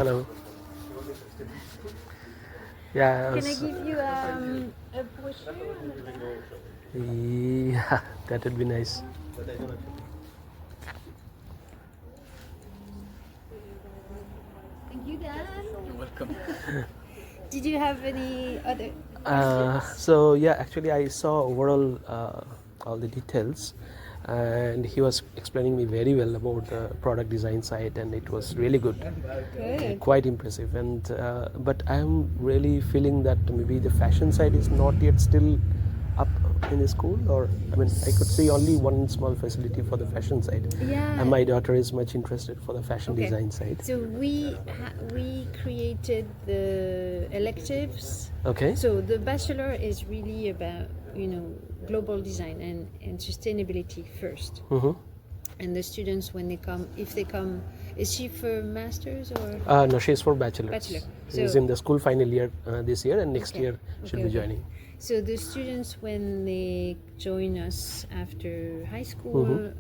Hello. Yeah. Can I give you a brochure? Yeah, that would be nice. Thank you, Dan. You're welcome. Did you have any other questions? So yeah, actually I saw overall all the details, and he was explaining me very well about the product design side, and it was really good, Good. quite impressive. And but I'm really feeling that maybe the fashion side is not yet still up in the school, or I mean, I could see only one small facility for the fashion side, Yeah. and my daughter is much interested for the fashion Okay. design side. So we created the electives. Okay. So the bachelor is really about global design and sustainability first. Mm-hmm. And the students, when they come, if they come, is she for masters or? No, she's for bachelor. Bachelor. She's So- in the school final year this year, and next Okay. year she'll Okay, be okay. joining. So the students, when they join us after high school,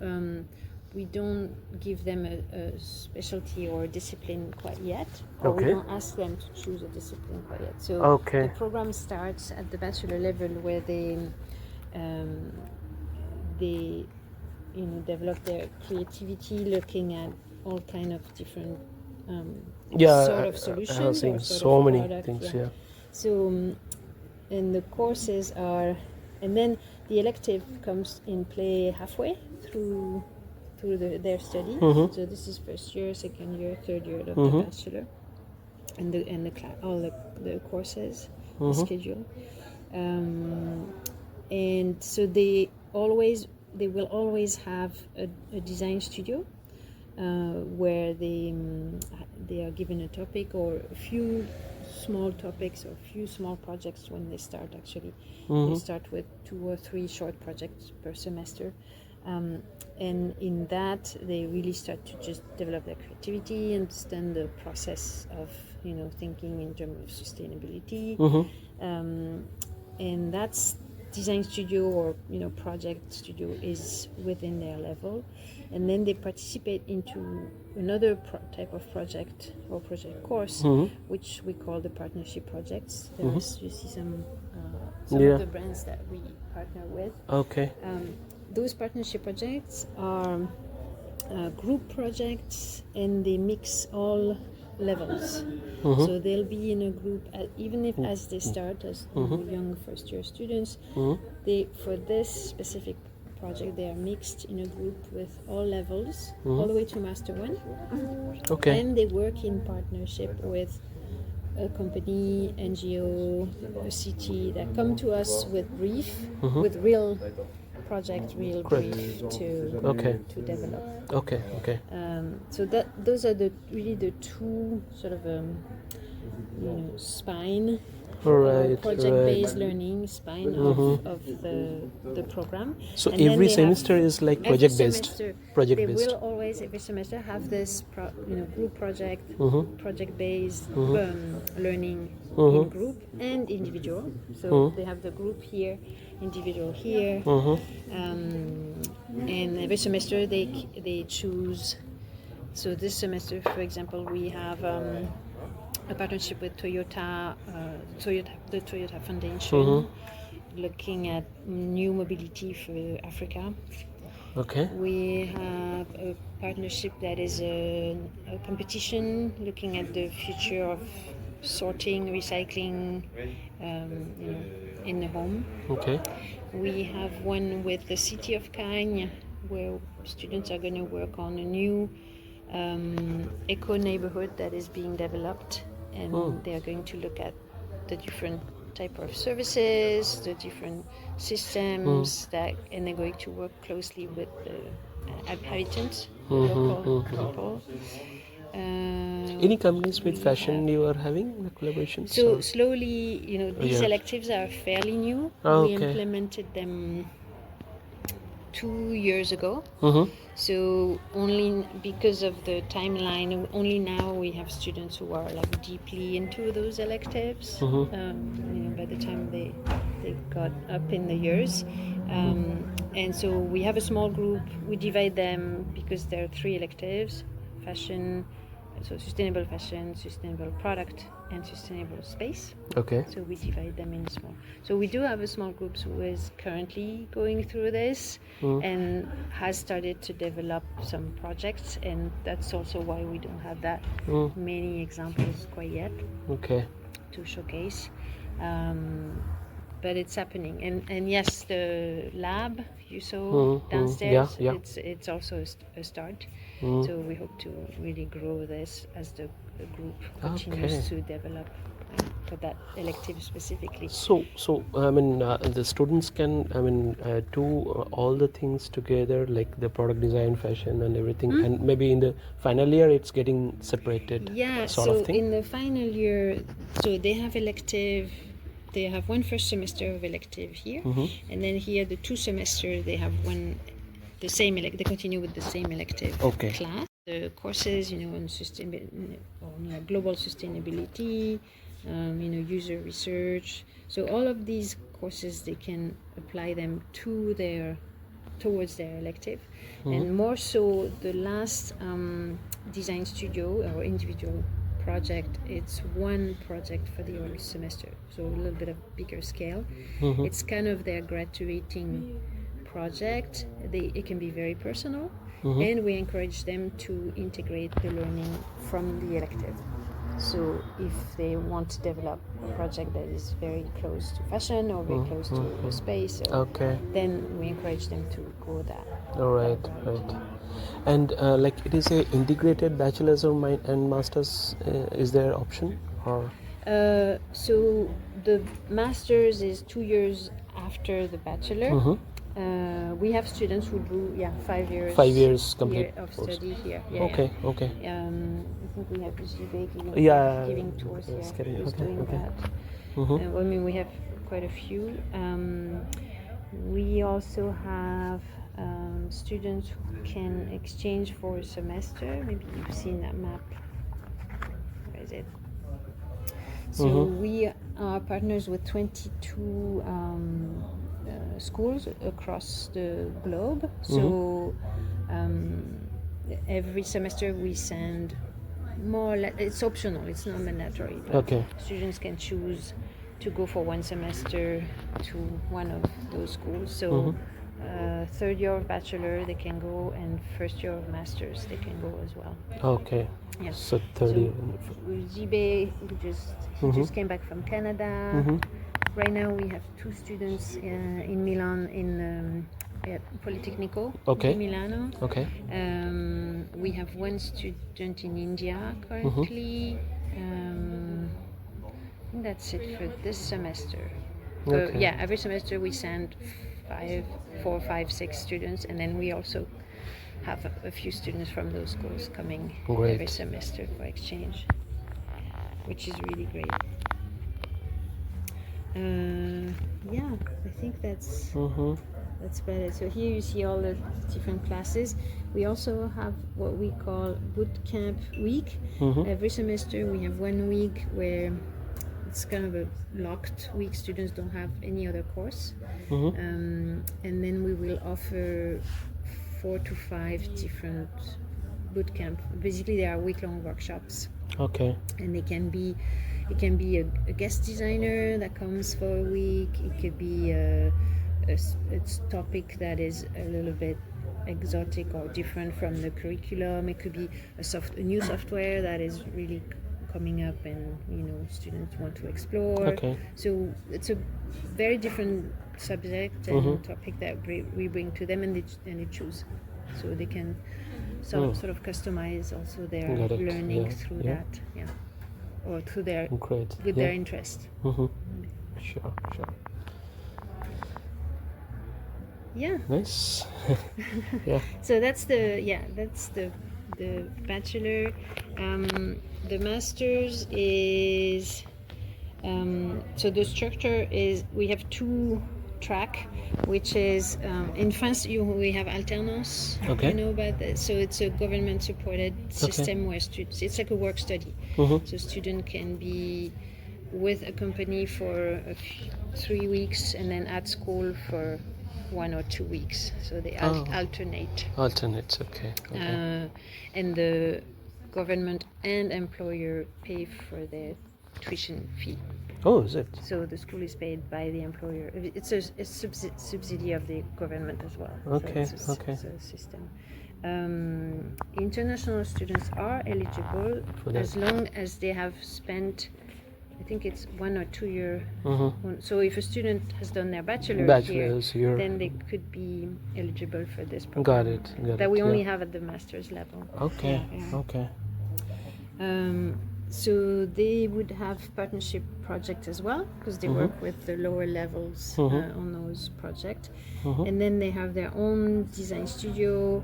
we don't give them a specialty or discipline quite yet, or we Okay. don't ask them to choose a discipline quite yet. So Okay. the program starts at the bachelor level, where they develop their creativity, looking at all kind of different sort of I solutions have or seen sort so of many product, things. yeah. Yeah. So, and the courses are, and then the elective comes in play halfway through their study. So this is first year, second year, third year of the bachelor, and all the courses, the schedule, and so they will always have a design studio. Where they are given a topic or a few small topics or a few small projects when they start. Actually, they start with 2 or 3 short projects per semester, and in that they really start to just develop their creativity, understand the process of thinking in terms of sustainability, and that's design studio or project studio is within their level. And then they participate into another type of project or project course, which we call the partnership projects. You see some of the brands that we partner with. Okay. Those partnership projects are group projects, and they mix all levels. So they'll be in a group, even if as they start as young first-year students, they, for this specific project, they are mixed in a group with all levels, all the way to Master 1. Okay. And they work in partnership with a company, NGO, a city that come to us with brief, with real project, real brief to develop. Okay. Okay. So those are really the two sort of spine. Right. Project-based learning spine of the program. So And then every they have- semester is like every project-based. semester, Project-based. They will always every semester have this group project, project-based learning in group and individual. So they have the group here, individual here, and every semester they choose. So this semester, for example, we have a partnership with Toyota, the Toyota Foundation, looking at new mobility for Africa. Okay. We have a partnership that is a competition looking at the future of sorting, recycling, in the home. Okay. We have one with the city of Cagnes, where students are going to work on a new eco neighborhood that is being developed, and they are going to look at the different type of services, the different systems and they're going to work closely with the inhabitants, local people. Any companies with fashion you are having the collaborations? So slowly, these Yeah. electives are fairly new. We Okay. implemented them 2 years ago. So only because of the timeline, only now we have students who are like deeply into those electives. By the time they got up in the years, and so we have a small group. We divide them because there are 3 electives: fashion, so sustainable fashion, sustainable product, and sustainable space. Okay. So we divide them in small. So we do have a small group who is currently going through this and has started to develop some projects, and that's also why we don't have that many examples quite yet Okay. to showcase. But it's happening, and yes, the lab you saw downstairs, Yeah. it's also a start. So we hope to really grow this as the group continues Okay. to develop for that elective specifically. So I mean, the students can, I mean, do all the things together, like the product design, fashion, and everything, and maybe in the final year it's getting separated, Yeah, sort so of thing. in the final year, so they have elective. They have one first semester of elective here, and then here the 2 semesters they have the same they continue with the same elective Okay. class. The courses, on global sustainability, user research. So all of these courses they can apply them towards their elective, and more so the last design studio or individual project, it's one project for the whole semester, so a little bit of bigger scale. It's kind of their graduating project. It can be very personal, and we encourage them to integrate the learning from the elective. So if they want to develop a project that is very close to fashion or very close to space, Okay. then we encourage them to go that. All right. And like it is a integrated bachelor's or and master's. Is there option or? So the master's is 2 years after the bachelor. We have students who do 5 years. 5 years complete of course. study here. Okay. I think we have Jibe giving tours here. it's getting- Who's okay, doing okay. that? I mean, we have quite a few. We also have students who can exchange for a semester. Maybe you've seen that map. Where is it? So we are partners with 22 schools across the globe. So every semester we send more or less, it's optional, it's not mandatory. But Okay. students can choose to go for one semester to one of those schools. So third year of bachelor they can go, and first year of masters they can go as well. Okay. Yeah. So 30. Jibe, he just came back from Canada. Right now we have 2 students in Milan in Politecnico Okay. di Milano. Okay. We have 1 student in India currently. I think that's it for this semester. Okay. Every semester we send 4, 5, 6 students, and then we also have a few students from those schools coming Great. every semester for exchange, which is really great. I think that's about it. So here you see all the different classes. We also have what we call boot camp week. Every semester we have 1 week where it's kind of a locked week. Students don't have any other course. And then we will offer 4 to 5 different boot camp. Basically, they are week-long workshops. Okay. And it can be a guest designer that comes for a week. It could be a topic that is a little bit exotic or different from the curriculum. It could be a new software that is really coming up and students want to explore. Okay. So it's a very different subject and topic that we bring to them, and they choose. So they can sort of customize also their learning through that, or through their their interest. Sure. Yeah. Nice. So that's the bachelor. The master's is so the structure is we have 2 track, which is in France we have alternance. Okay. You know about that. So it's a government supported system where students, it's like a work study. So student can be with a company for 3 weeks and then at school for 1 or 2 weeks. So they alternate. Alternates. Okay. And the government and employer pay for their tuition fee. Oh, is it? So the school is paid by the employer. It's a subsidy of the government as well. Okay, So okay. it's a system. International students are eligible For that. as long as they have spent, I think it's 1 or 2 year. So if a student has done their Bachelor's here, here. then they could be eligible for this program. Got it. That we only yeah. have at the master's level. Okay. Yeah. Okay. So they would have partnership projects as well, because they work with the lower levels on those projects. And then they have their own design studio,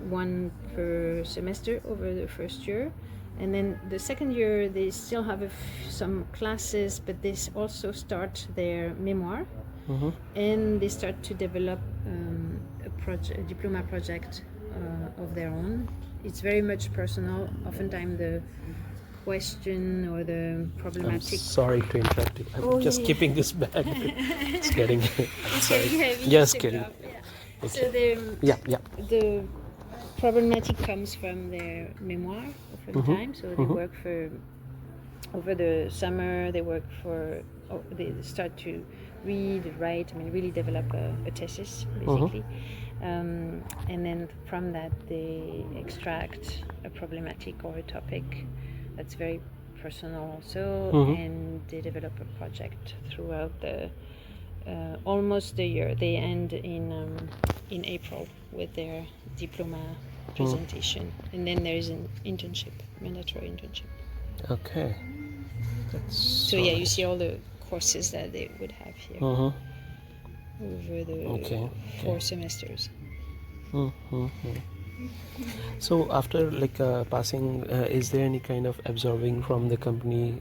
one per semester over the first year. And then the second year they still have some classes, but they also start their memoir. And they start to develop a diploma project of their own. It's very much personal. Oftentimes the question or the I'm problematic. sorry to interrupt you. I'm just keeping this bag. It's getting. It's getting heavy. Just to kidding. drop, yeah. Okay. So the problematic comes from their memoir over the time. So they work for over the summer. They work for. They start to read, write. I mean, really develop a thesis basically. And then from that they extract a problematic or a topic that's very personal also, and they develop a project throughout the almost the year. They end in April with their diploma presentation, and then there is an internship, mandatory internship. Okay. That's So yeah, you see all the courses that they would have here over the 4 semesters. So after passing, is there any kind of absorbing from the company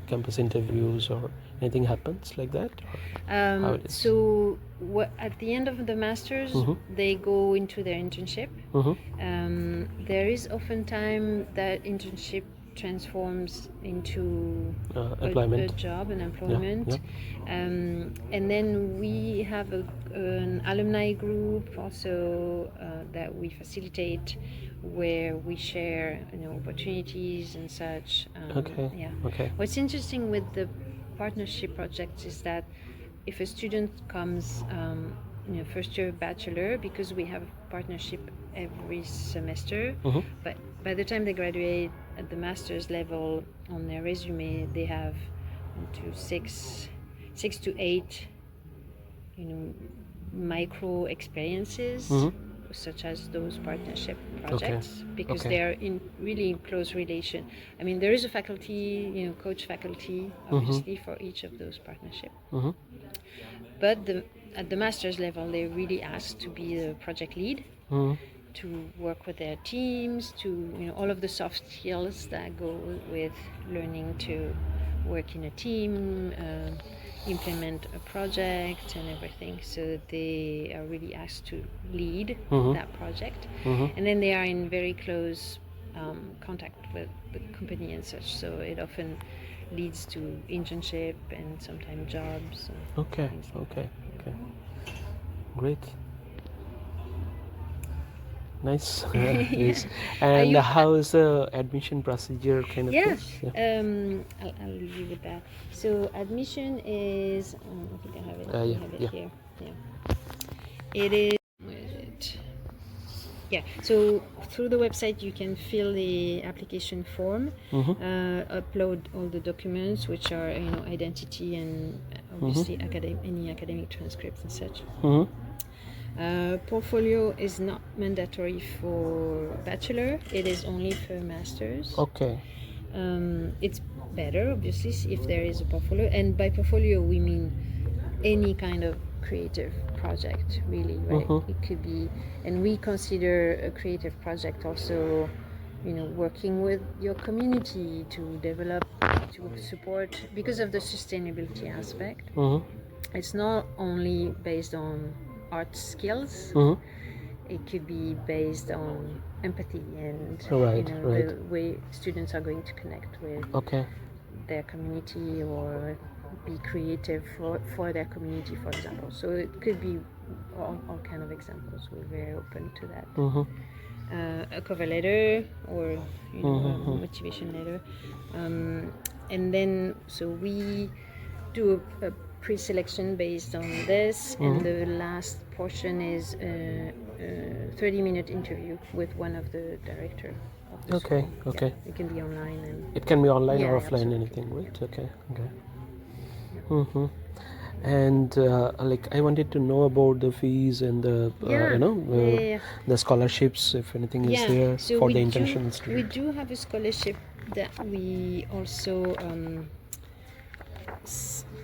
campus interviews or anything happens like that? How it is? So at the end of the masters, they go into their internship. There is oftentimes that internship transforms into employment. a job, an employment. Yeah. And then we have an alumni group also that we facilitate, where we share opportunities and such. Okay. What's interesting with the partnership projects is that if a student comes first year bachelor, because we have partnership every semester, but by the time they graduate at the master's level, on their resume they have 6 to 8 micro experiences, such as those partnership projects, because they are really in close relation. I mean, there is a faculty, coach faculty, obviously, for each of those partnerships. But at the master's level, they're really asked to be the project lead, to work with their teams, to all of the soft skills that go with learning to work in a team, implement a project and everything. So they are really asked to lead that project, and then they are in very close contact with the company and such. So it often leads to internship and sometimes jobs. Okay. Great. Nice. Yes. And how is the admission procedure kind of thing? Yeah. I'll leave you with that. So admission is, I think I have it. I have it here. Yeah. It is. Where is it? Yeah. So through the website you can fill the application form, upload all the documents, which are identity and obviously any academic transcripts and such. Portfolio is not mandatory for bachelor, it is only for masters. Okay. It's better, obviously, if there is a portfolio, and by portfolio we mean any kind of creative project, really, right? It could be, and we consider a creative project also working with your community to develop, to support, because of the sustainability aspect. It's not only based on art skills, it could be based on empathy and the way students are going to connect with their community, or be creative for their community, for example. So it could be all kind of examples. We're very open to that. Mm-hmm. A cover letter or a motivation letter, and then so we do a pre-selection based on this, and the last portion is a 30-minute interview with one of the director of the Okay, school. okay. Yeah, it can be online and It can be online Yeah, or offline, absolutely. anything, right? Okay, okay. Mm-hmm. And like I wanted to know about the fees and the yeah. the scholarships, if anything is Yeah, there so for we the do international we students. do have a scholarship that we also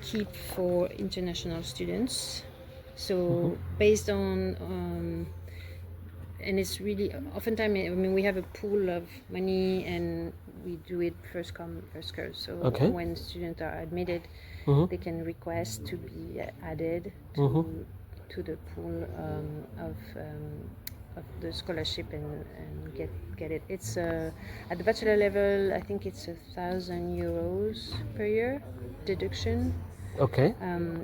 keep for international students. So based on and it's really oftentimes, I mean, we have a pool of money and we do it first come first serve. So Okay. when students are admitted, they can request to be added to the pool of the scholarship and get it. It's at the bachelor level, I think it's €1,000 per year deduction. Okay.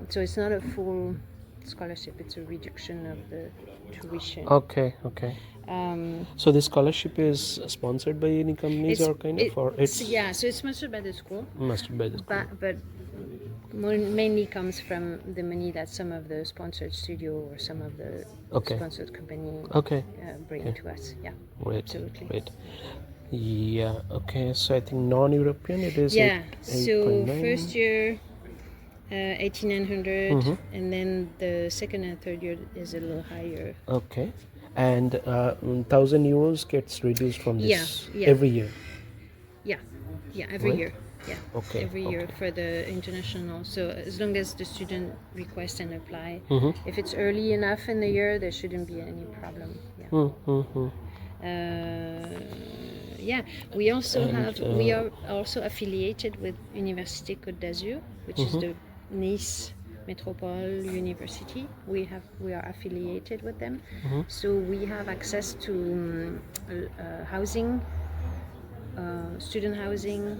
So it's not a full scholarship; it's a reduction of the tuition. Okay, okay. So this scholarship is sponsored by any companies or kind of, or it's yeah. So it's sponsored by the school, mastered by the school? but mainly comes from the money that some of the sponsored studio or some of the Okay. sponsored company Okay. bring to us. Yeah, Great. absolutely. Great. Yeah. Okay. So I think non-European it is Yeah. 8, So 8.9. first year. 1,800, and then the second and third year is a little higher. Okay. And €1,000 gets reduced from this Yeah. every year. Yeah, every Right. year. Yeah, Okay, every year okay. for the international. So as long as the student requests and apply, Mm-hmm. if it's early enough in the year, there shouldn't be any problem. Yeah. Yeah, we also we are also affiliated with Université Côte d'Azur, which is the Nice Metropole University. We are affiliated with them, so we have access to housing, student housing.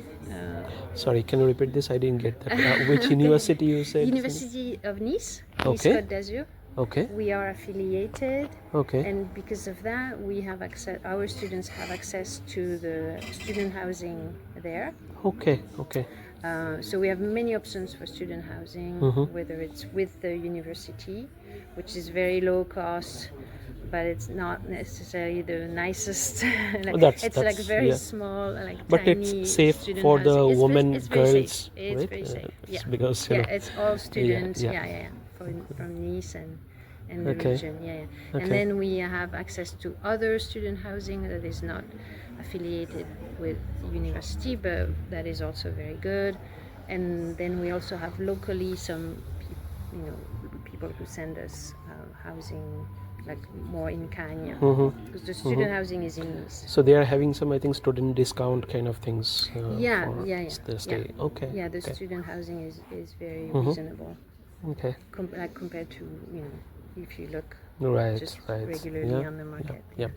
Sorry, can you repeat this? I didn't get that. Which university you said? University of Nice, Nice Okay. Côte d'Azur. Okay. We are affiliated, Okay. and because of that, we have access. Our students have access to the student housing there. Okay. Okay. So we have many options for student housing, whether it's with the university, which is very low cost, but it's not necessarily the nicest. It's like very small, like but tiny it's safe student for housing. the women, It's very girls, safe. It's right? very safe. It's Yeah, because it's all students. yeah. Yeah. From Nice and the Okay. region. Yeah. Okay. And then we have access to other student housing that is not affiliated with university, but that is also very good. And then we also have locally some people who send us housing, like more in Kenya, because the student housing is in Nice. So they are having some, I think, student discount kind of things. For the stay. Okay. Yeah, the okay. student housing is very reasonable, Okay. compared to if you look Right. just Right. regularly on the market. Yeah.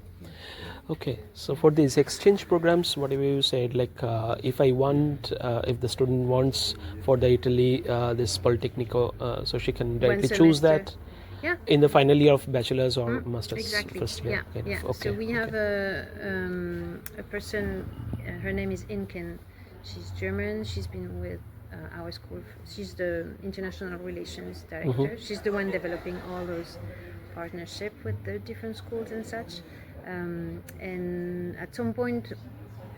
Okay, so for these exchange programs, whatever you said, like if I want, if the student wants for the Italy, this Politecnico, so she can directly choose that Yeah. in the final year of bachelor's or master's Exactly. first year. Yeah. kind Yeah. of. Okay. So we have a person. Her name is Inken. She's German. She's been with our school. She's the international relations director. She's the one developing all those partnership with the different schools and such. And at some point,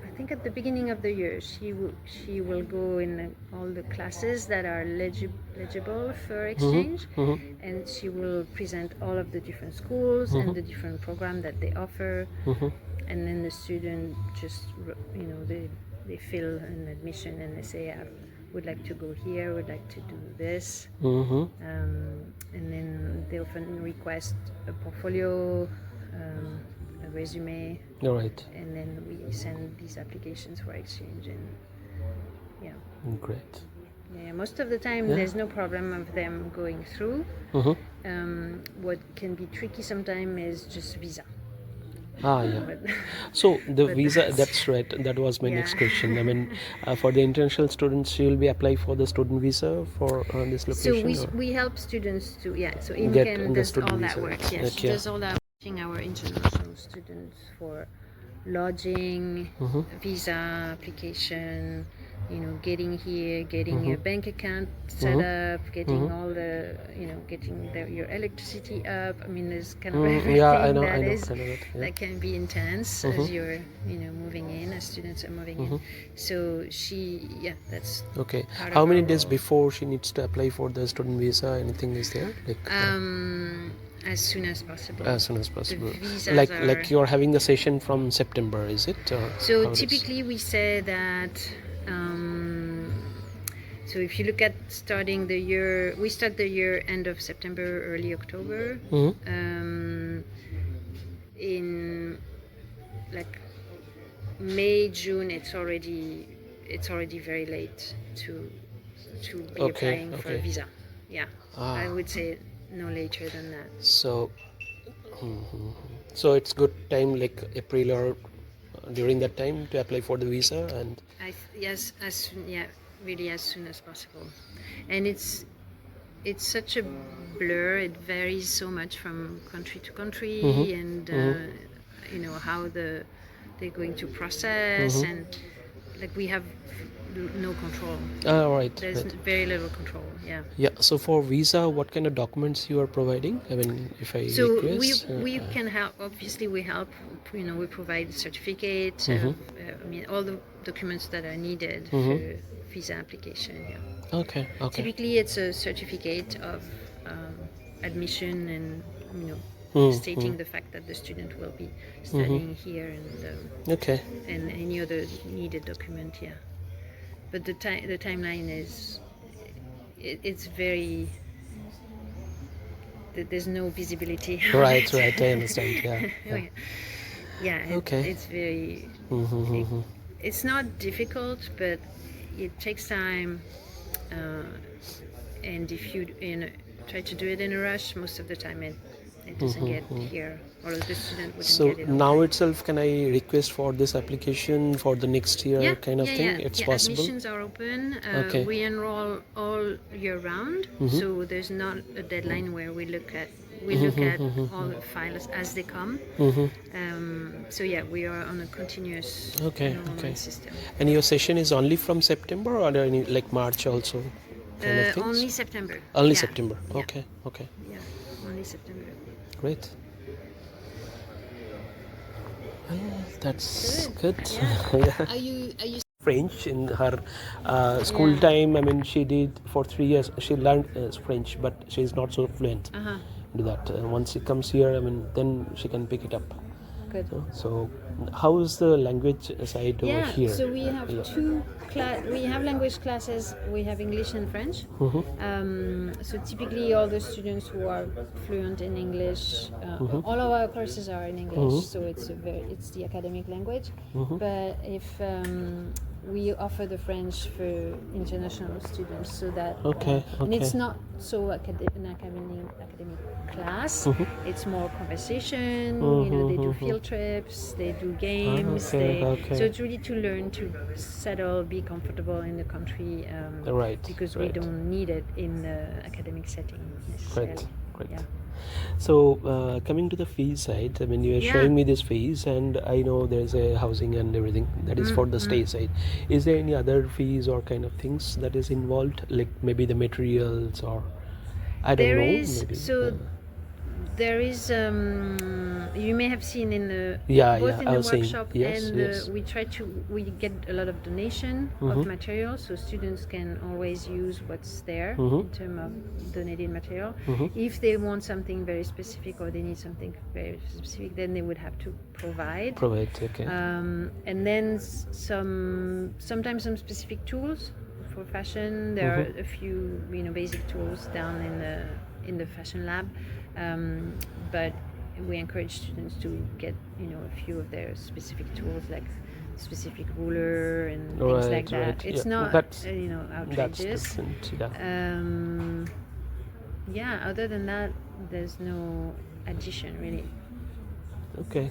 I think at the beginning of the year, she will go in all the classes that are legible for exchange, and she will present all of the different schools and the different program that they offer, and then the student just they fill an admission and they say, I would like to go here, would like to do this, and then they often request a portfolio, a resume, All right. and then we send these applications for exchange. And Great. most of the time there's no problem of them going through. What can be tricky sometimes is just visa. Yeah. But, So the but visa, that's right. That was my next yeah. question. I mean, for the international students, she will be apply for the student visa for this So location, or we help students to so get Imken the does student all that visa. work. Yes, she Okay. does all that teaching our international students for lodging, visa application, getting here, getting your bank account set up, getting all the, getting your electricity up. I mean, there's kind of Yeah, I everything know, that I know that. Yeah. that can be intense as you're, moving in, as students are moving in. So that's Okay. part How of many our days role. before she needs to apply for the student visa? Anything is there? Like As soon as possible. as soon as The possible. visas are. Like you're having the session from September, is it? Or So how it is? typically we say that. So if you look at starting the year, we start the year end of September, early October. In like May, June, it's already very late to be Okay, applying for a okay. visa. Yeah, I would say no later than that. So, so it's good time like April or during that time to apply for the visa and. Yes, as soon, really as soon as possible. And it's such a blur. It varies so much from country to country, and how they're going to process, and like we have no control. Right, There's right. very little control. Yeah. Yeah. So for visa, what kind of documents you are providing? I mean, if I So request. we can help. Obviously, we help. We provide certificates. I mean, all the documents that are needed for visa application. Yeah. Okay. Okay. Typically, it's a certificate of admission, and stating the fact that the student will be studying here, Okay. and any other needed document. Yeah. But the timeline is it's very. There's no visibility. Right. Right. I understand. Yeah. Yeah. Yeah. Okay. It's very. It's not difficult, but it takes time. And if you try to do it in a rush, most of the time it doesn't get here, or the student wouldn't So get it. now itself, can I request for this application for the next year kind of thing? It's possible. Admissions are open. Okay. We enroll all year round, so there's not a deadline where we look at all the files as they come. So we are on a continuous enrollment system. And your session is only from September, or are there any like March also kind of things? Only September. Only Yeah. September. Yeah. Okay. Okay. Yeah, only September. Great. Well, that's good. Yeah. Are you French in her school time. I mean, she did for 3 years. She learned French, but she's not so fluent. Do that. Once she comes here, I mean, then she can pick it up. good? So, how is the language side over here? So we have we have language classes. We have English and French. So typically, all the students who are fluent in English, all of our courses are in English. So it's the academic language. But if we offer the French for international students, so that and it's not so an academic class. It's more conversation. They do field trips, they do games. So it's really to learn to settle, be comfortable in the country. Because we don't need it in the academic setting necessarily. Great. Yeah. So coming to the fees side, I mean, you are showing me this fees, and I know there's a housing and everything that is for the stay side. Is there any other fees or kind of things that is involved, like maybe the materials, or I don't know? Maybe. There is. You may have seen in the both in I the was saying, workshop yes, and we get a lot of donation of material, so students can always use what's there in terms of donated material. If they want something very specific or they need something very specific, then they would have to provide. Okay. And then sometimes some specific tools for fashion. There are a few basic tools down in the fashion lab. But we encourage students to get a few of their specific tools, like specific ruler and things like that. It's not outrageous. That's different. Other than that, there's no addition really. Okay.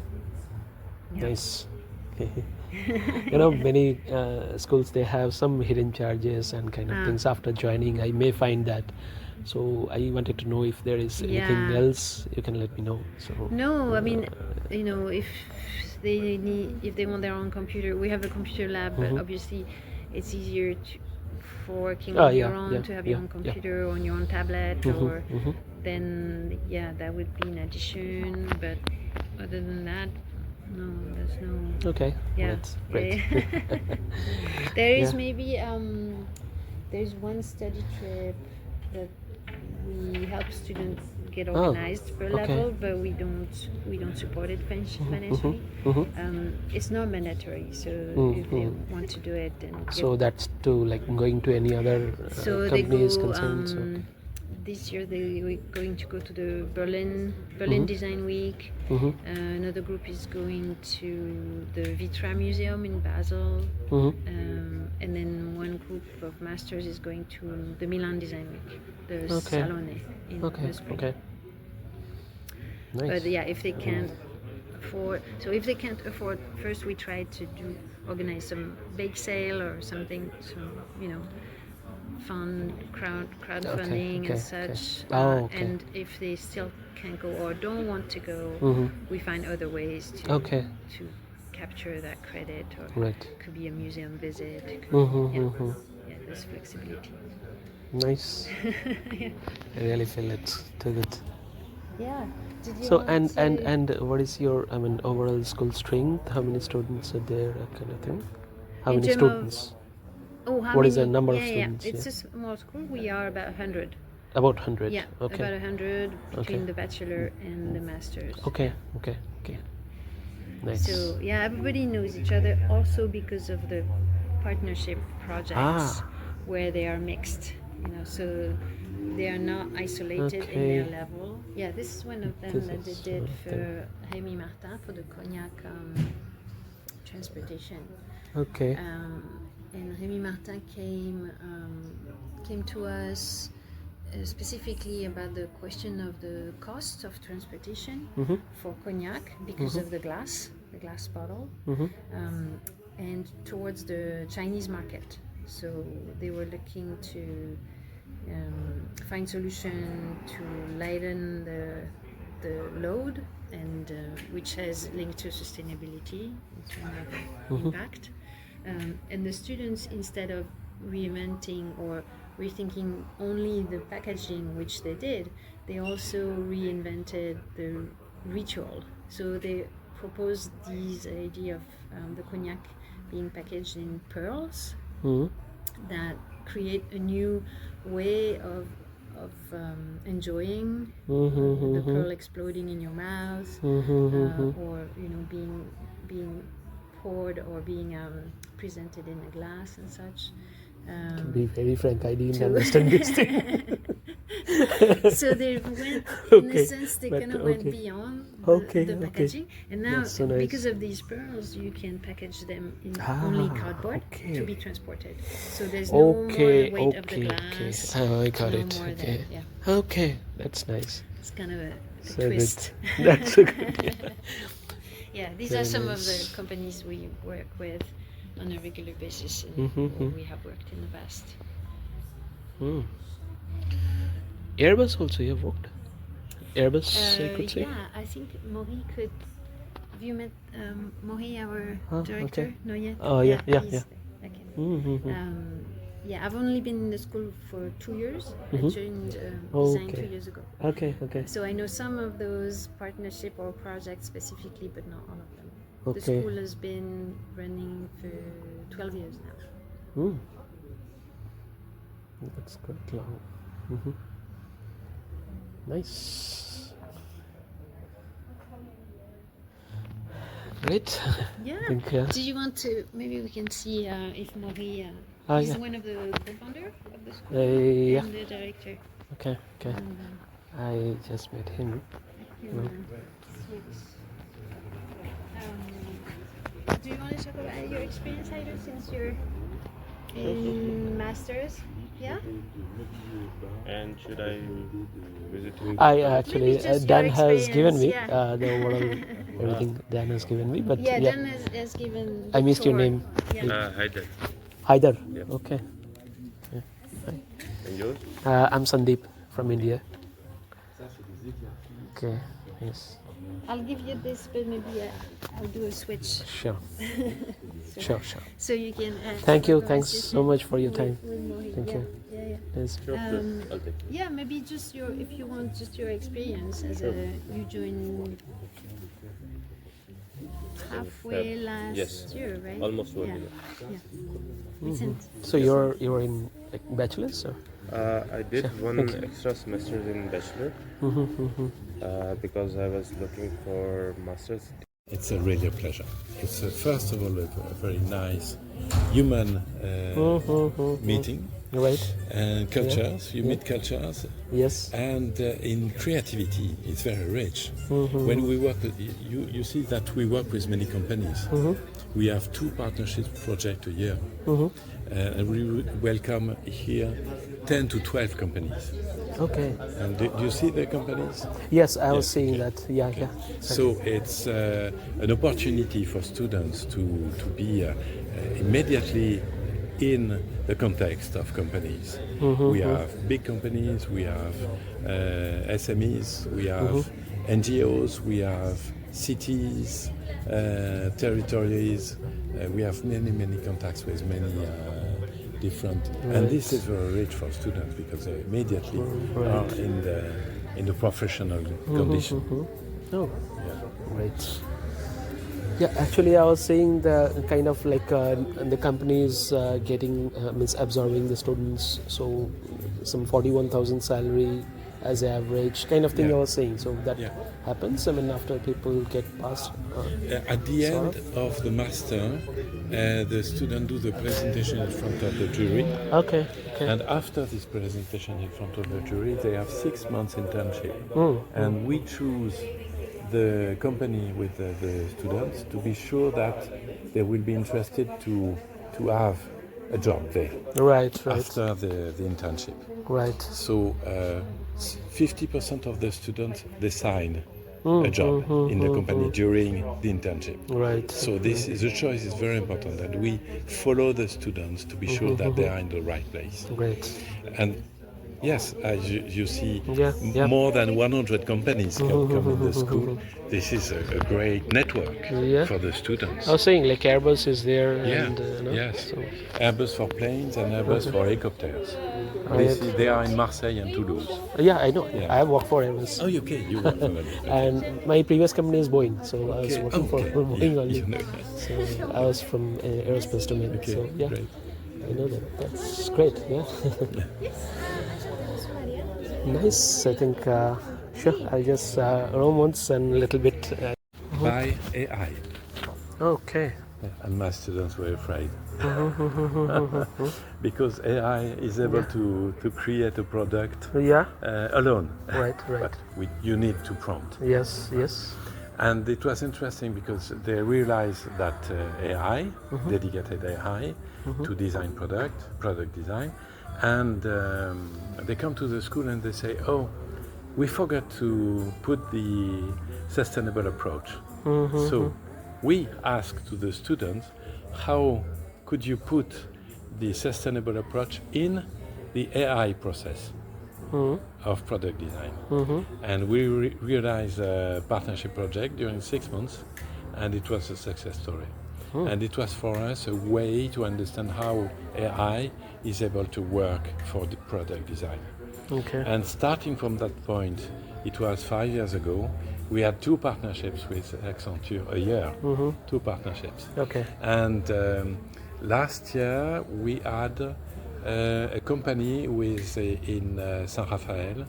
Yeah. Nice. Many schools, they have some hidden charges and kind of things after joining. I may find that. So I wanted to know if there is anything Yeah. else, you can let me know. So No, I mean, if if they want their own computer, we have a computer lab, but obviously it's easier for working on your own to have your own computer on your own tablet, or then that would be an addition. But other than that, no, there's no. Okay, Yeah, that's great. there is Yeah. maybe there's one study trip that we help students get organized per level, but we don't support it financially. It's not mandatory, so if they want to do it, then So that's to like going to any other so they company is go. concerned. So. This year they were going to go to the Berlin Design Week. Another group is going to the Vitra Museum in Basel, and then one group of masters is going to the Milan Design Week, the Salone in the spring. Okay. Nice. But if they can't afford, first we try to organize some bake sale or something, fund crowdfunding and such. And if they still can't go or don't want to go, we find other ways to capture that credit, or it could be a museum visit. There's flexibility. Nice. I really feel it's too good. Yeah. So and what is your overall school strength? How many students are there, that kind of thing? How many students? What is the number of students? It's a small school. We are about 100. About 100. Yeah, okay. About 100 between the bachelor and the masters. Okay. Nice. So everybody knows each other, also because of the partnership projects where they are mixed. So they are not isolated in their level. Yeah, this is one of them that they did for Rémi Martin for the cognac transportation. Okay. And Rémi Martin came to us specifically about the question of the cost of transportation for cognac because of the glass bottle, and towards the Chinese market. So they were looking to find solution to lighten the load, and which has linked to sustainability in terms of impact. And the students, instead of reinventing or rethinking only the packaging, which they did, they also reinvented the ritual. So they proposed this idea of the cognac being packaged in pearls that create a new way of enjoying the pearl exploding in your mouth, or being poured or being presented in a glass and such. To be very frank, I didn't understand this thing. So they went, in a sense, they kind of went beyond the packaging. And now, so nice. Because of these pearls, you can package them in only cardboard to be transported. So there's no more the weight of the glass. I got it. Okay, that's nice. It's kind of a so twist. Good. That's a good. These are some of the companies we work with on a regular basis, and we have worked in the past. Airbus also you have worked? Airbus, I could say? Yeah, I think Maury could... Have you met Maury, our director? Okay. No, yet? Oh, yeah. Okay. I've only been in the school for 2 years. I joined BESIGN 2 years ago. Okay. So I know some of those partnership or projects specifically, but not all of them. Okay. The school has been running for 12 years now. That's quite long. Nice. Great. Yeah. Do you want to? Maybe we can see if Maury. He's one of the co-founder of the school and the director. Okay. I just met him. Do you want to talk about your experience, Heider, since you're in masters? Yeah. And should I visit him? I actually Maybe just Dan your has given me experience, the overall everything Dan has given me, but Yeah, yeah, Dan has given. I the missed your tour. name. Yeah. Hi there. Haidar. Yeah. Okay. And yours? I'm Sandeep from India. Okay. Yes. I'll give you this, but maybe I'll do a switch. Sure. Sure. Sure. So you can. Thank you. converse Thanks with so him much for your time. with Mohit. Thank Yeah, you. Yeah. Yes. Sure, Um, I'll take it. Yeah, maybe just your, if you want, just your experience as Sure. you joined halfway last Yes. year, right? Almost 1 yeah. year. Yeah. Recent. So you're in like bachelor's, or? I did one extra semester in bachelor because I was looking for master's. It's a really a pleasure. It's first of all a very nice human meeting Right. and cultures. You meet cultures, Yes. and in creativity, it's very rich. When we work with you see that we work with many companies. We have 2 partnership projects a year, and we welcome here 10 to 12 companies. Okay. And do you see the companies? Yes, I was Yes, seeing okay. that. Yeah. Yeah. So it's an opportunity for students to be immediately in the context of companies. We have big companies, we have SMEs, we have NGOs, we have cities, territories. We have many contacts with many different, and this is very rich for students because they immediately are in the professional condition. Oh, great. Yeah, actually, I was saying the kind of like the companies getting means absorbing the students, so some 41,000 salary as average kind of thing. Yeah. I was saying, so that Yeah. happens. I mean, after people get past. At the Sort end of the master, the student do the presentation in front of the jury, Okay. Okay. and after this presentation in front of the jury, they have 6 months internship, and we choose the company with the students to be sure that they will be interested to have a job there Right. Right. after the internship. Right. So 50% of the students they sign a job in the company during the internship. Right. So the choice is very important, and we follow the students to be sure that they are in the right place. Great. And yes, as you see, Yeah, yeah. more than 100 companies come in the school. This is a great network Yeah. for the students. I was saying like Airbus is there. Yeah, And, yes. So, Airbus for planes and Airbus for helicopters. Right. They are in Marseille and Toulouse. yeah, I know. Yeah. I have worked for Airbus. Oh, okay, you work for them. And my previous company is Boeing, so I was working for Boeing Yeah, only. you know. So I was from aerospace domain. Okay, so yeah, great. I know that. That's great. Yeah. Nice. I think. Sure. I'll just roam once and a little bit. By AI. Okay. And my students were afraid. Because AI is able to create a product Yeah. alone. Right. Right. But you need to prompt. Yes. Yes. And it was interesting because they realized that AI, dedicated AI, to design product design, and they come to the school and they say, oh, we forgot to put the sustainable approach. So we ask to the students, how could you put the sustainable approach in the AI process of product design? And we realized a partnership project during 6 months, and it was a success story. And it was for us a way to understand how AI is able to work for the product design. Okay. And starting from that point, it was 5 years ago, we had 2 partnerships with Accenture a year, 2 partnerships. Okay. And last year we had a company in San Rafael,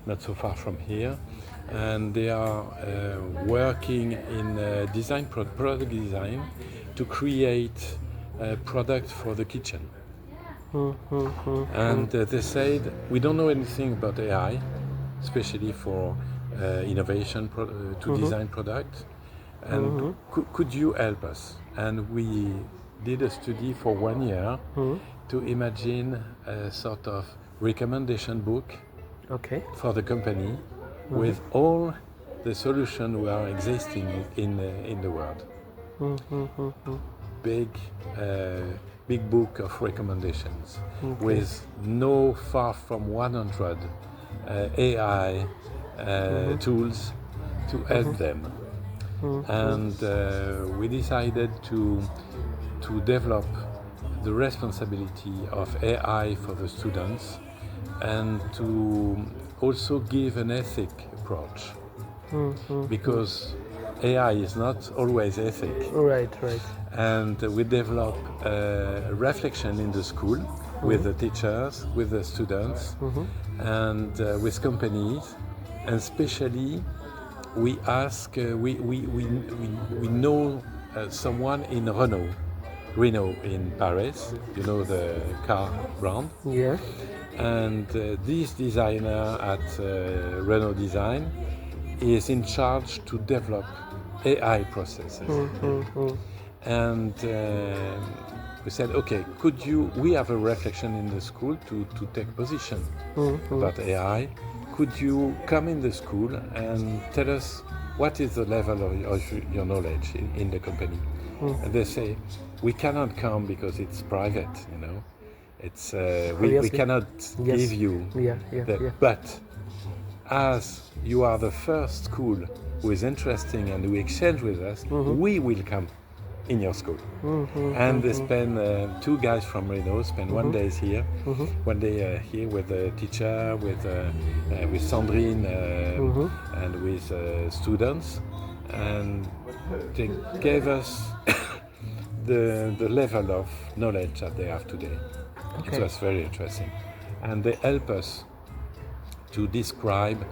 not so far from here, and they are working in product design to create a product for the kitchen. And they said, we don't know anything about AI, especially for innovation to design products, and could you help us? And we did a study for 1 year to imagine a sort of recommendation book Okay. for the company with all the solutions we are existing in the world. Big book of recommendations with no far from 100 AI tools to help them. And we decided to develop the responsibility of AI for the students and to also give an ethic approach, because AI is not always ethic. Right. And we develop a reflection in the school with the teachers, with the students, and with companies, and especially we ask, we know someone in Renault in Paris, you know, the car brand. Yeah. And this designer at Renault Design is in charge to develop AI processes. And we said, okay, we have a reflection in the school to take position about AI. Could you come in the school and tell us what is the level of your knowledge in the company? And they say, we cannot come because it's private, you know. It's we cannot give you but as you are the first school who is interesting and who exchange with us, we will come in your school. And they spend, two guys from Renault spend 1 day here, 1 day here with the teacher, with Sandrine and with students, and they gave us the level of knowledge that they have today. Okay. It was very interesting. And they help us to describe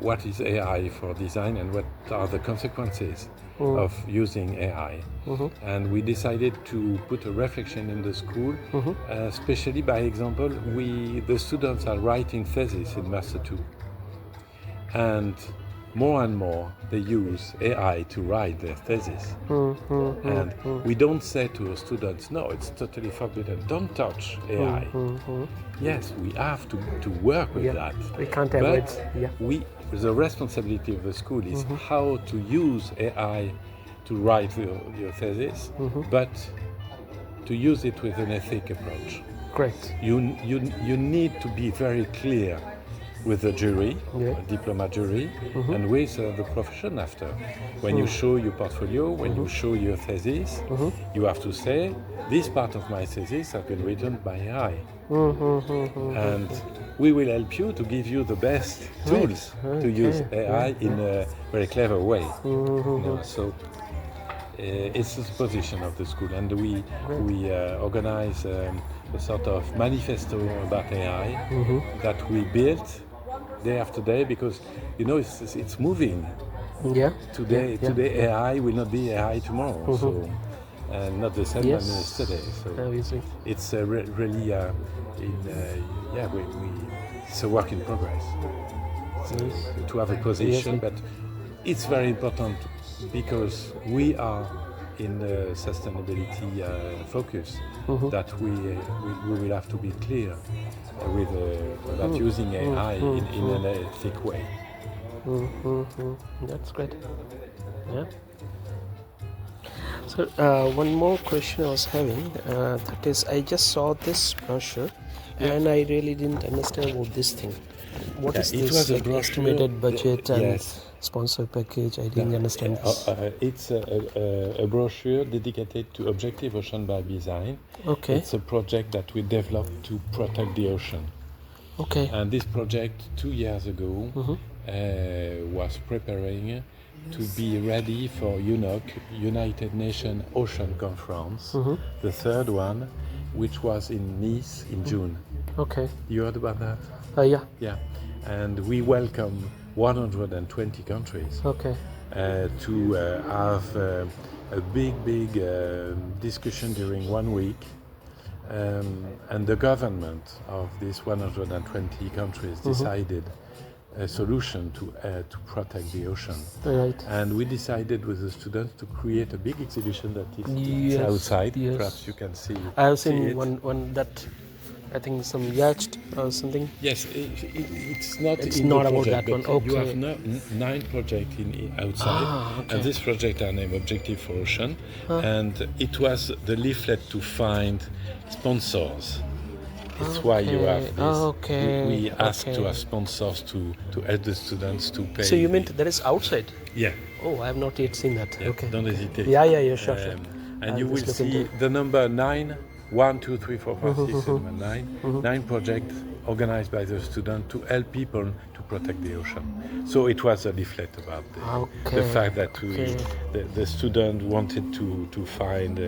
what is AI for design and what are the consequences of using AI. And we decided to put a reflection in the school, especially by example, the students are writing thesis in Master 2. And more they use AI to write their thesis. And we don't say to our students, no, it's totally forbidden, don't touch AI. Yes, we have to work with that. We can't avoid. The responsibility of the school is how to use AI to write your thesis, but to use it with an ethic approach. Great. You need to be very clear with the jury, diploma jury, and with the profession after. When you show your portfolio, when you show your thesis, you have to say, this part of my thesis has been written by AI. And we will help you to give you the best tools to use AI in a very clever way. So it's the position of the school, and we organize a sort of manifesto about AI that we built day after day, because you know it's moving. Today AI will not be AI tomorrow. So and not the same as yesterday. So it's really it's a work in progress. So to have a position, but it's very important because we are in the sustainability focus that we will have to be clear with about using AI in an ethic way. That's great. Yeah. So one more question I was having, that is, I just saw this brochure and I really didn't understand about this thing. What is it this, was a like brochure, estimated budget and yes. sponsor package? I didn't understand this. It's a brochure dedicated to Objective Ocean by BESIGN. Okay. It's a project that we developed to protect the ocean. Okay. And this project 2 years ago was preparing to be ready for UNOC, United Nations Ocean Conference, the third one, which was in Nice in June. Okay. You heard about that? Yeah. Yeah. And we welcome 120 countries Okay. to have a big discussion during 1 week. And the government of these 120 countries decided a solution to protect the ocean. Right. And we decided with the students to create a big exhibition that is Yes, outside. yes. Perhaps you can see. I have see seen it. one that I think some yacht or something. Yes, it's not. It's in not the about project, that one. but You Okay. have 9 projects outside, Okay. and this project are named Objective for Ocean, and it was the leaflet to find sponsors. It's why you have this. Okay. We asked to Okay. have sponsors to help the students to pay. So you meant that is outside? Yeah. Oh, I have not yet seen that. Yeah, Okay. don't hesitate. Yeah, sure, sure. And I'll you will just look see into the number 9, 1, 2, 3, 4, 5, 6, 7, 9. 9 projects organized by the student to help people to protect the ocean. So it was a leaflet about the fact that the student wanted to find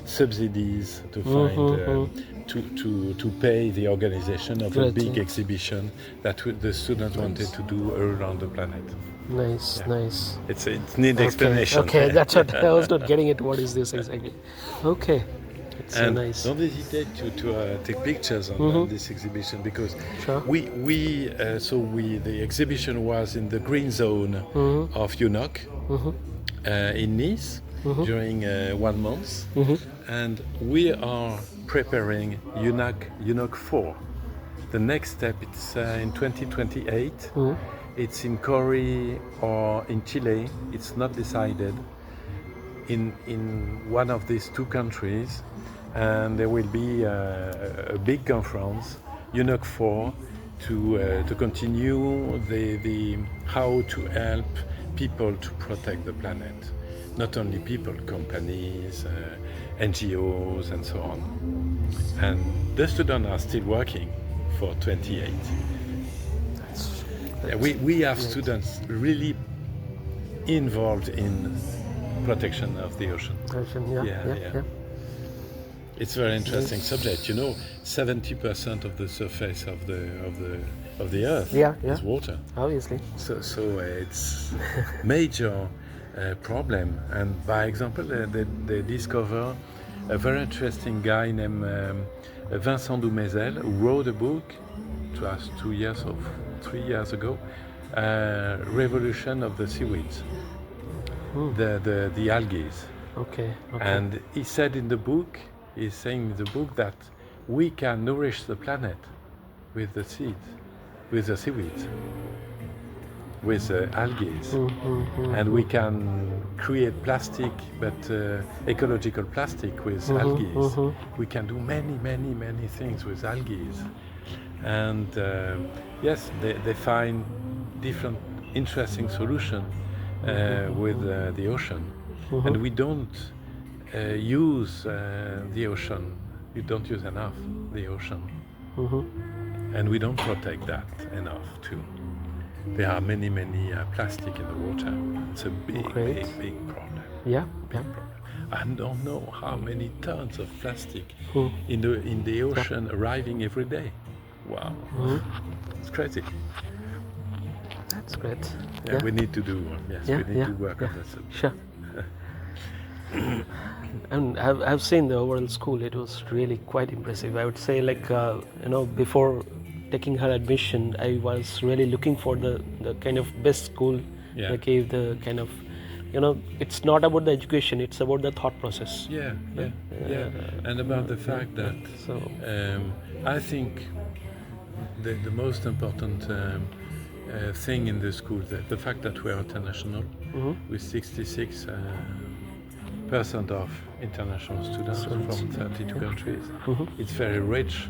subsidies, to find to pay the organization of a Right. big exhibition that the students wanted to do around the planet. Nice, nice. It needs explanation. Okay, that's what I was not getting it. What is this exactly? Okay, it's And nice. don't hesitate to take pictures on this exhibition, because Sure. the exhibition was in the green zone of UNOC in Nice during 1 month, and we are preparing UNOC 4. The next step it's in 2028. It's in Korea or in Chile. It's not decided. In one of these 2 countries, and there will be a big conference, UNOC 4, to continue the how to help people to protect the planet. Not only people, companies, NGOs, and so on. And the students are still working for 28. We have students really involved in protection of the ocean. Ocean, yeah. It's a very interesting subject. 70% of the surface of the Earth is water. Obviously. So it's major problem. And by example, they discover a very interesting guy named Vincent Dumézel, who wrote a book. It was 3 years ago. Revolution of the seaweeds, the algae. Okay. And he said in the book, he's saying in the book that we can nourish the planet with the seeds, with the seaweeds, with algae, and we can create plastic, but ecological plastic with algae. We can do many things with algae, and yes, they find different interesting solutions with the ocean, and we don't use the ocean. We don't use enough the ocean, and we don't protect that enough too. There are many plastic in the water. It's a big problem. Yeah. I don't know how many tons of plastic in the ocean arriving every day. Wow, it's crazy. That's great. Yeah, we need to do. Yes, we need to work on this. Sure. And I've seen the overall school. It was really quite impressive. I would say, before taking her admission, I was really looking for the kind of best school that gave the kind of, it's not about the education, it's about the thought process. Yeah. And about the fact that I think the most important thing in the school, the fact that we are international, with 66% of international students from 32 countries. It's very rich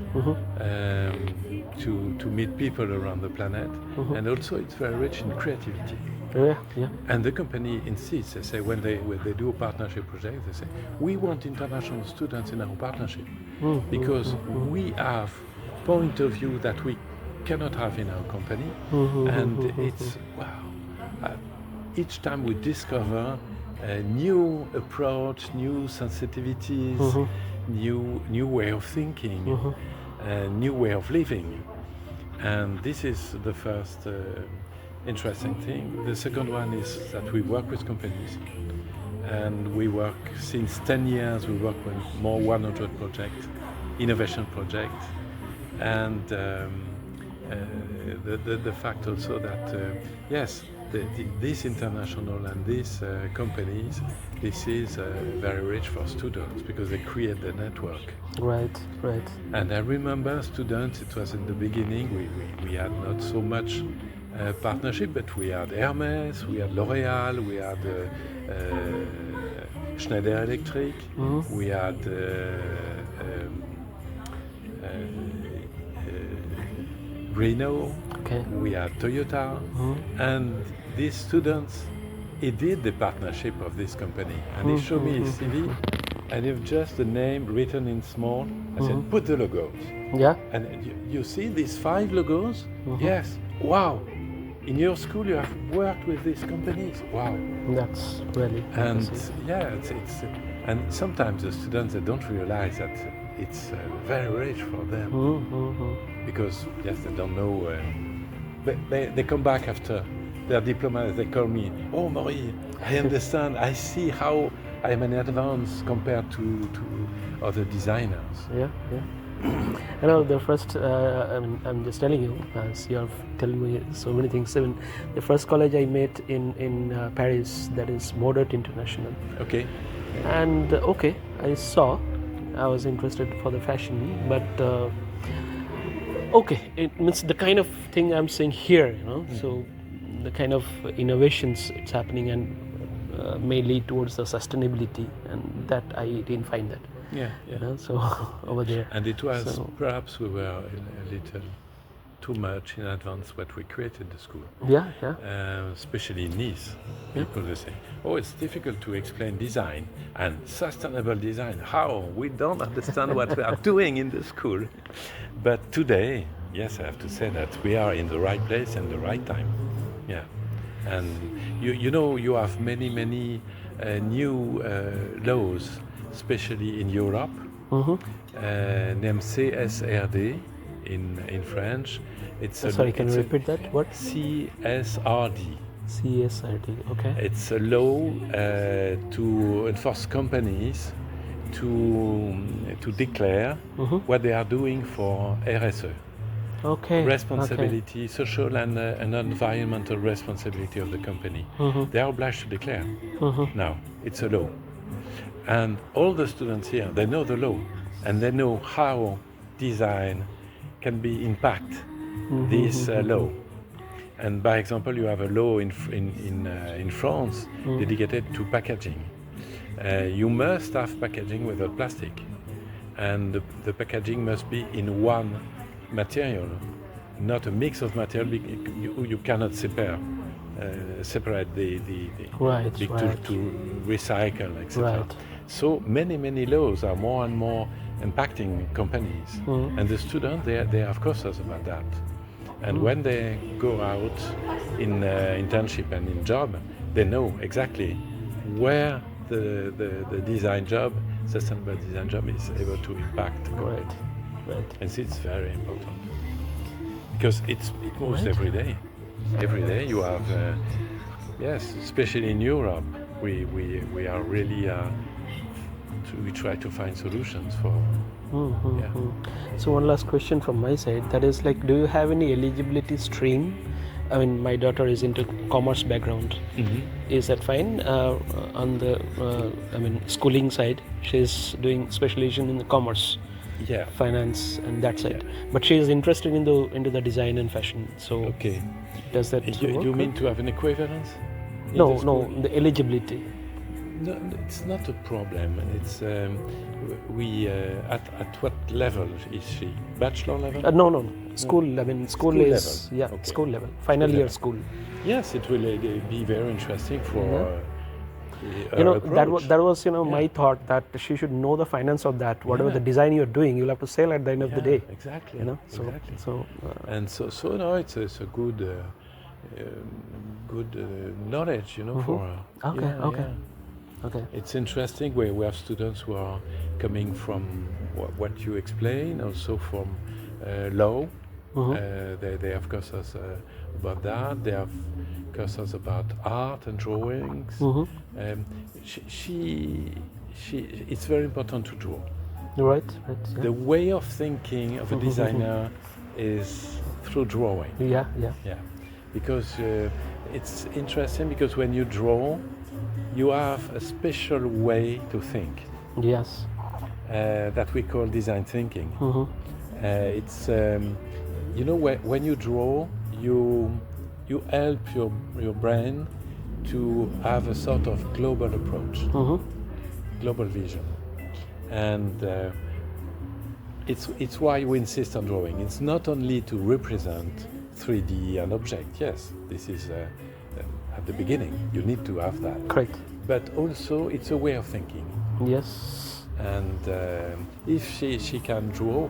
to meet people around the planet, and also it's very rich in creativity. And the company insists. They say when they do a partnership project, they say we want international students in our partnership because we have point of view that we cannot have in our company, and it's wow. Each time we discover a new approach, new sensitivities, new way of thinking, a new way of living, and this is the first interesting thing. The second one is that we work with companies, and we work since 10 years. We work with more 100 projects, innovation projects, and the fact also that yes, these international and these companies, this is very rich for students because they create the network. Right, right. And I remember students, it was in the beginning, we had not so much partnership, but we had Hermes, we had L'Oréal, we had Schneider Electric, we had Renault, Okay. we had Toyota, and these students, he did the partnership of this company, and he showed me his CV, and if just the name written in small, I said, put the logos. Yeah. And you see these 5 logos? Yes. Wow. In your school, you have worked with these companies. Wow. That's really And impressive. yeah, it's and sometimes the students, they don't realize that it's very rich for them because yes, they don't know. They come back after their diploma. They call me, oh Maury, I understand. I see how I'm in advance compared to other designers. Yeah, yeah. You know, the first, I'm just telling you, as you have told me so many things. Even the first college I met in Paris, that is Modert International. Okay. And okay, I was interested for the fashion, but okay, it means the kind of thing I'm seeing here, you know, so the kind of innovations it's happening and may lead towards the sustainability, and that I didn't find that. Yeah, yeah. You know, so over there. And it was So- perhaps we were a little too much in advance what we created the school. Yeah, yeah. Especially in Nice, people they say, "Oh, it's difficult to explain design and sustainable design. How? We don't understand what we are doing in the school." But today, yes, I have to say that we are in the right place and the right time. Yeah, and you know you have many new laws, especially in Europe, named CSRD in French. It's Sorry, can you it's repeat that? What? CSRD. CSRD. Okay. It's a law to enforce companies to declare what they are doing for RSE, Okay. responsibility, social and environmental responsibility of the company. They are obliged to declare. Now, it's a law. And all the students here, they know the law, and they know how design can be impact this law. And by example, you have a law in France dedicated to packaging. You must have packaging without plastic, and the packaging must be in one material, not a mix of material. You cannot separate the Right, to recycle, etc. Right. So many laws are more and more impacting companies, and the students they have courses about that. And when they go out in internship and in job, they know exactly where the design job, sustainable design job, is able to impact the company. Right. Right. And it's very important because it moves every day. Every day you have, yes, especially in Europe, we are really we try to find solutions for. Yeah. So one last question from my side. That is like, do you have any eligibility stream? I mean, my daughter is into commerce background. Is that fine? On the, schooling side, she's doing specialization in the commerce, Yeah. finance, and that side. But she is interested into the design and fashion. So Okay. does that work? You mean to have an equivalence? in No, the no, school? the eligibility. No, it's not a problem. It's we at what level is she? Bachelor level? No. School. I mean, school School is level. yeah, Okay. school level. Final year level. school. Yes, it will be very interesting for. You know, approach. that was my thought, that she should know the finance of that. Whatever Yeah. the design you're doing, you'll have to sell at the end of the Yeah, day. Exactly. You know, so exactly. so And so no, it's a good knowledge, for her. Okay, Yeah, okay. yeah. okay. It's interesting. We have students who are coming from what you explain, also from law. They have courses about that. They have courses about art and drawings. It's very important to draw. Right. Yeah. The way of thinking of a designer is through drawing. Yeah, yeah. Yeah, because it's interesting because when you draw, you have a special way to think Yes. that we call design thinking. It's you know when you draw, you help your brain to have a sort of global approach, global vision, and it's why we insist on drawing. It's not only to represent 3D an object. Yes, this is at the beginning. You need to have that. Correct. But also, it's a way of thinking. Yes. And if she can draw,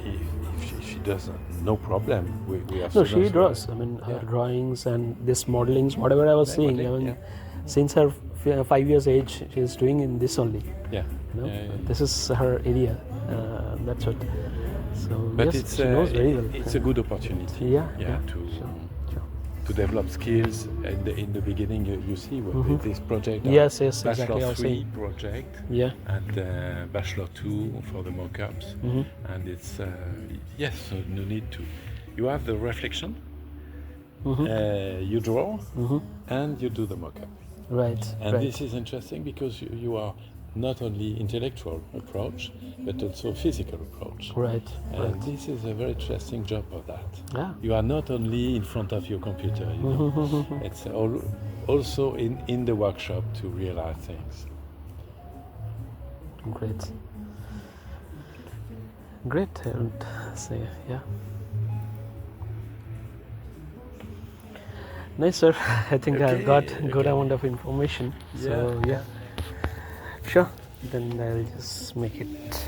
if she doesn't, no problem. We have No, students she who- draws. I mean, her drawings and this modelings, whatever I was Yeah, seeing. I modeling, mean, since her 5 years age, she is doing in this only. Yeah. You know, Yeah. this is her area. That's what. So But yes, it's she knows very well. it's a good opportunity. Yeah. To Sure. to develop skills. In the beginning, you see with this project. Yes, yes, Bachelor exactly. I was 3 saying. project Yeah. and Bachelor 2 for the mock-ups, and it's yes. So you need to. You have the reflection. You draw, and you do the mock-up. Right. And right. this is interesting because you are not only intellectual approach, but also physical approach. Right. And this is a very interesting job of that. Yeah. You are not only in front of your computer, you know. It's also in the workshop to realize things. Great. Great. I would say, yeah. Nice, sir. I think I've got a good amount of information. So, yeah. Sure. Then I'll just make it